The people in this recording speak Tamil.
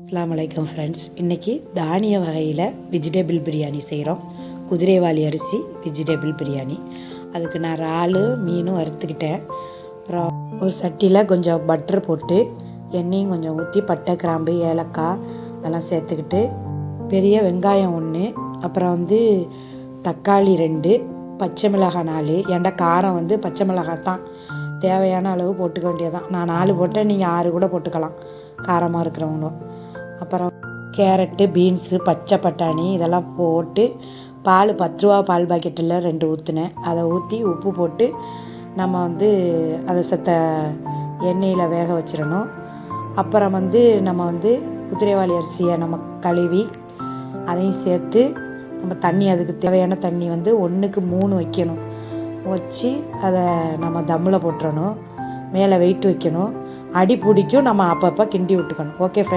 அஸ்ஸலாமு அலைக்கும் ஃப்ரெண்ட்ஸ். இன்றைக்கி தானிய வகையில் வெஜிடபிள் பிரியாணி செய்கிறோம். குதிரைவாலி அரிசி வெஜிடபிள் பிரியாணி. அதுக்கு நான் இறால் மீனும் வறுத்துக்கிட்டேன். அப்புறம் ஒரு சட்டியில் கொஞ்சம் பட்டர் போட்டு எண்ணெயும் கொஞ்சம் ஊற்றி பட்டை கிராம்பு ஏலக்காய் அதெல்லாம் சேர்த்துக்கிட்டு பெரிய வெங்காயம் 1, அப்புறம் தக்காளி 2, பச்சை மிளகாய் 4. ஏன்டா காரம் பச்சை மிளகாய் தான் தேவையான அளவு போட்டுக்க வேண்டியதான். நான் 4 போட்டேன், நீங்கள் 6 கூட போட்டுக்கலாம் காரமாக இருக்கிறவங்களும். அப்புறம் கேரட்டு, பீன்ஸு, பச்சை பட்டாணி இதெல்லாம் போட்டு பால் 10 ரூபா பால் பாக்கெட்டில் 2 ஊற்றுனேன். அதை ஊற்றி உப்பு போட்டு நம்ம அதை எண்ணெயில் வேக வச்சிடணும். அப்புறம் நம்ம குதிரைவாலி அரிசியை நம்ம கழுவி அதையும் சேர்த்து நம்ம தண்ணி, அதுக்கு தேவையான தண்ணி 1க்கு 3 வைக்கணும். வச்சு அதை நம்ம தம்மில் போட்டுறணும். மேலே வெயிட் வைக்கணும். அடி பிடிக்கும், நம்ம அப்பப்போ கிண்டி விட்டுக்கணும். Okay friend.